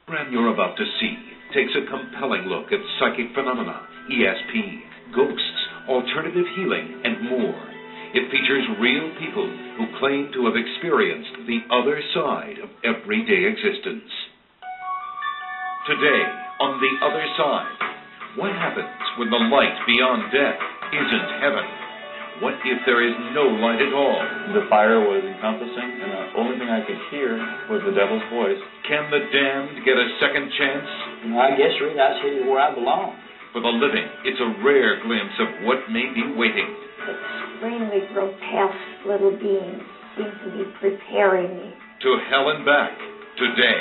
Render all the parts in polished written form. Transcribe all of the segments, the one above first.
program you're about to see takes a compelling look at psychic phenomena, ESP, ghosts, alternative healing, and more. It features real people who claim to have experienced the other side of everyday existence. Today, on The Other Side, what happens when the light beyond death isn't heaven? What if there is no light at all? The fire was encompassing, and the only thing I could hear was the devil's voice. Can the damned get a second chance? I guess, Reed, that's here where I belong. For the living, it's a rare glimpse of what may be waiting. Extremely grotesque little beings seem to be preparing me. To hell and back, today.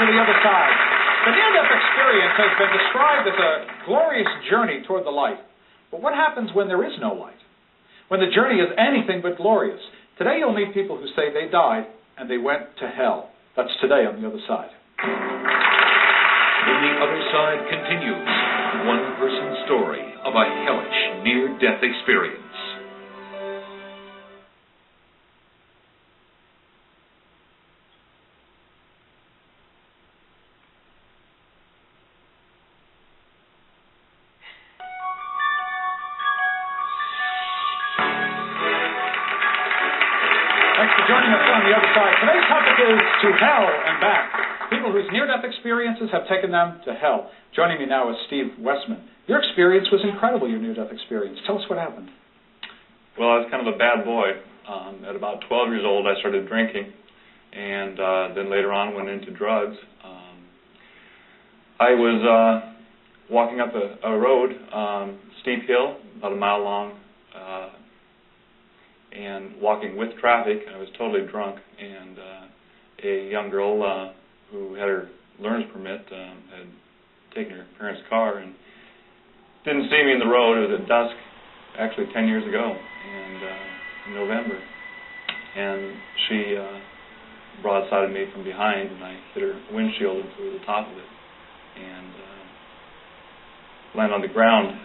The other side. The near-death experience has been described as a glorious journey toward the light. But what happens when there is no light? When the journey is anything but glorious? Today you'll meet people who say they died and they went to hell. That's today on The Other Side. When The Other Side continues, one person's story of a hellish near-death experience. Joining us on The Other Side. Today's topic is to hell and back. People whose near-death experiences have taken them to hell. Joining me now is Steve Westman. Your experience was incredible, your near-death experience. Tell us what happened. Well, I was kind of a bad boy. At about 12 years old, I started drinking, and then later on went into drugs. I was walking up a road, steep hill, about a mile long, and walking with traffic. I was totally drunk, and a young girl who had her learner's permit had taken her parents' car and didn't see me in the road. It was at dusk, actually 10 years ago, and in November, and she broadsided me from behind, and I hit her windshield into the top of it, and landed on the ground.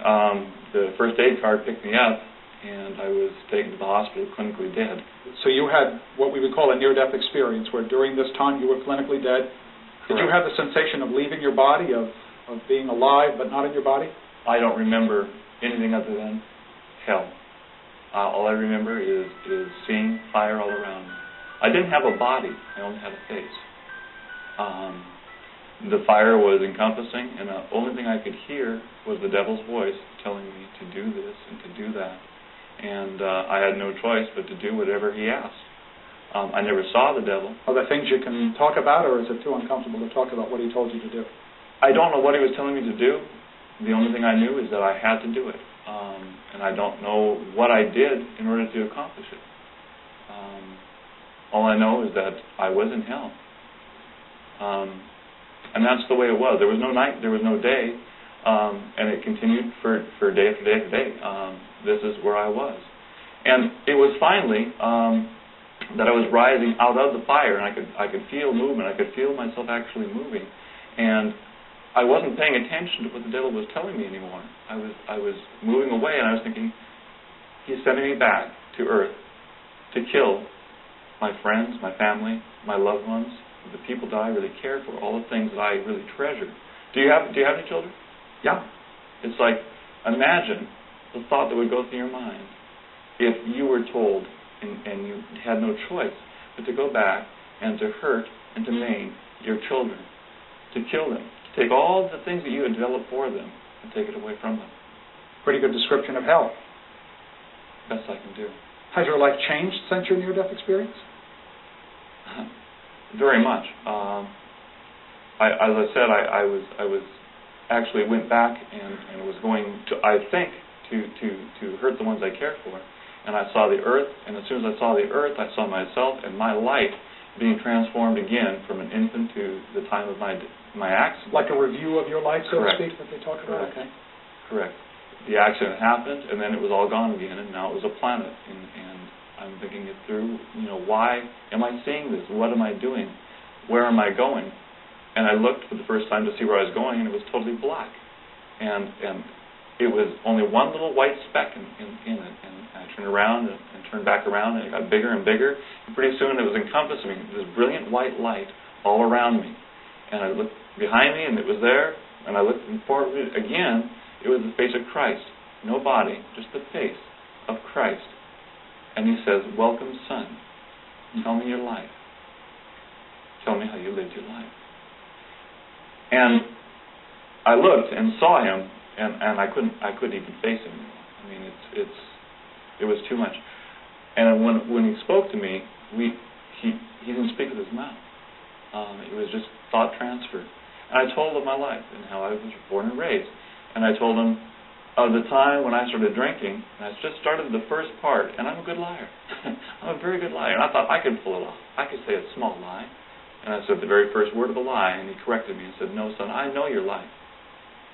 The first aid car picked me up, and I was taken to the hospital clinically dead. So you had what we would call a near-death experience, where during this time you were clinically dead. Did you have the sensation of leaving your body, of being alive but not in your body? I don't remember anything other than hell. All I remember is seeing fire all around me. I didn't have a body. I only had a face. The fire was encompassing, and the only thing I could hear was the devil's voice telling me to do this and to do that. And I had no choice but to do whatever he asked. I never saw the devil. Are there things you can talk about, or is it too uncomfortable to talk about what he told you to do? I don't know what he was telling me to do. The only thing I knew is that I had to do it. And I don't know what I did in order to accomplish it. All I know is that I was in hell. And that's the way it was. There was no night, there was no day. And it continued for day after day after day. This is where I was. And it was finally that I was rising out of the fire, and I could feel movement. I could feel myself actually moving. And I wasn't paying attention to what the devil was telling me anymore. I was moving away, and I was thinking, he's sending me back to earth to kill my friends, my family, my loved ones, the people that I really care for, all the things that I really treasure. Do you have any children? Yeah. It's like, imagine the thought that would go through your mind if you were told and you had no choice but to go back and to hurt and to maim your children, to kill them, to take all the things that you had developed for them and take it away from them. Pretty good description of hell. Best I can do. Has your life changed since your near-death experience? Very much. As I said, I was actually went back and was going to, I think, to hurt the ones I care for. And I saw the earth, and as soon as I saw the earth, I saw myself and my life being transformed again from an infant to the time of my accident. Like a review of your life, so Correct. to speak, that they talk about? Okay. Correct. The accident happened, and then it was all gone again, and now it was a planet. And I'm thinking it through, why am I seeing this? What am I doing? Where am I going? and I looked for the first time to see where I was going, and it was totally black. And it was only one little white speck in it. And I turned around and turned back around, and it got bigger and bigger. And pretty soon it was encompassing me, this brilliant white light all around me. And I looked behind me, and it was there. And I looked forward again. It was the face of Christ. No body, just the face of Christ. And he says, "Welcome, son. Tell me your life. Tell me how you lived your life." And I looked and saw him, and I couldn't even face him anymore. I mean, it was too much. And when he spoke to me, he didn't speak with his mouth. It was just thought transfer. And I told him my life and how I was born and raised. And I told him of the time when I started drinking, and I just started the first part, and I'm a good liar. I'm a very good liar. And I thought I could pull it off. I could say a small lie. And I said the very first word of a lie, and he corrected me and said, "No, son, I know your life.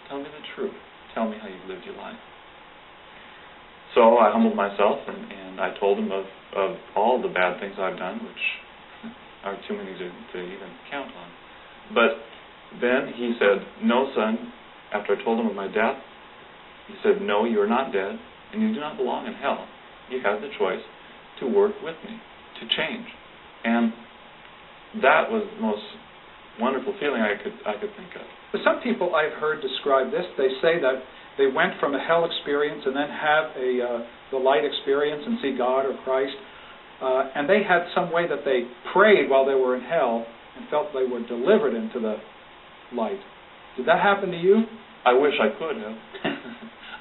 Tell me the truth. Tell me how you've lived your life." So I humbled myself, and I told him of all the bad things I've done, which are too many to even count on. But then he said, "No, son," after I told him of my death, he said, "No, you are not dead, and you do not belong in hell. You have the choice to work with me, to change." And that was the most wonderful feeling I could think of. But some people I've heard describe this. They say that they went from a hell experience and then have the light experience and see God or Christ, and they had some way that they prayed while they were in hell and felt they were delivered into the light. Did that happen to you? I wish I could have.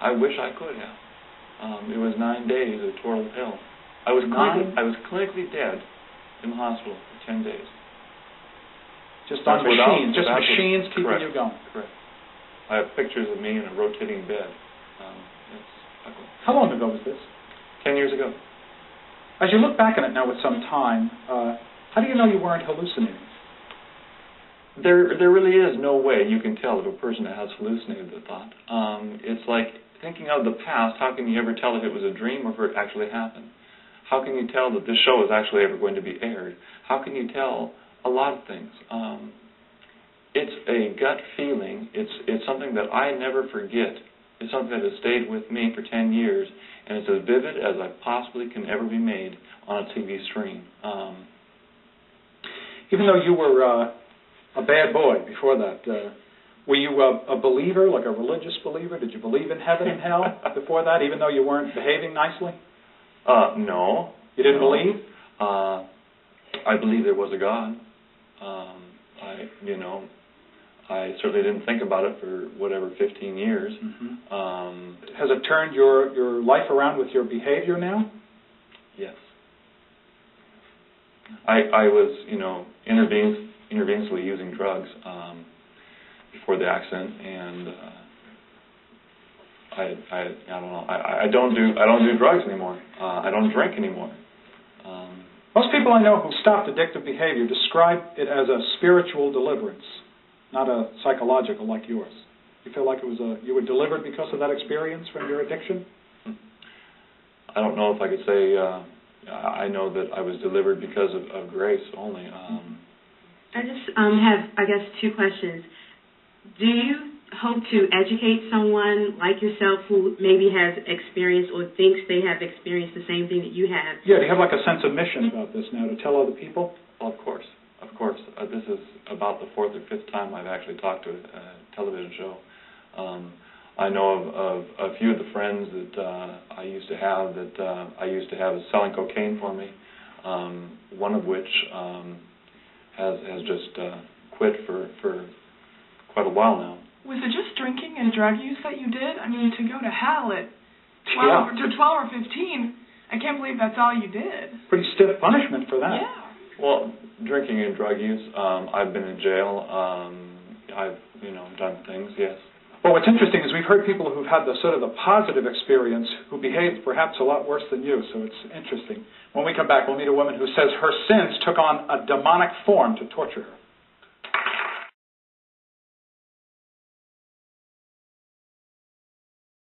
I wish I could have. It was 9 days of total hell. I was clinically dead in the hospital for 10 days. Just on machines, machines keeping correct, you going. Correct. I have pictures of me in a rotating bed. How long ago was this? 10 years ago. As you look back on it now with some time, how do you know you weren't hallucinating? There really is no way you can tell if a person has hallucinated the thought. It's like thinking of the past. How can you ever tell if it was a dream or if it actually happened? How can you tell that this show is actually ever going to be aired? How can you tell a lot of things? It's a gut feeling. It's something that I never forget. It's something that has stayed with me for 10 years, and it's as vivid as I possibly can ever be made on a TV screen. Even though you were a bad boy before that, were you a believer, like a religious believer? Did you believe in heaven and hell before that, even though you weren't behaving nicely? No. You didn't believe? I believe there was a God. I certainly didn't think about it for whatever 15 years. Mm-hmm. Has it turned your life around with your behavior now? Yes. I was, intravenously using drugs before the accident, and I don't know. I don't do drugs anymore. I don't drink anymore. Most people I know who stopped addictive behavior describe it as a spiritual deliverance, not a psychological like yours. You feel like you were delivered because of that experience from your addiction? I don't know if I could say. I know that I was delivered because of grace only. I just have, I guess, two questions. Do you hope to educate someone like yourself who maybe has experienced or thinks they have experienced the same thing that you have? Yeah, do you have like a sense of mission about this now, to tell other people? Well, of course. This is about the fourth or fifth time I've actually talked to a television show. I know of a few of the friends that I used to have selling cocaine for me, one of which has just quit for quite a while now. Was it just drinking and drug use that you did? I mean, to go to hell at 12 or 15, I can't believe that's all you did. Pretty stiff punishment for that. Yeah. Well, drinking and drug use, I've been in jail. I've, done things, yes. Well, what's interesting is we've heard people who've had the sort of the positive experience who behaved perhaps a lot worse than you, so it's interesting. When we come back, we'll meet a woman who says her sins took on a demonic form to torture her.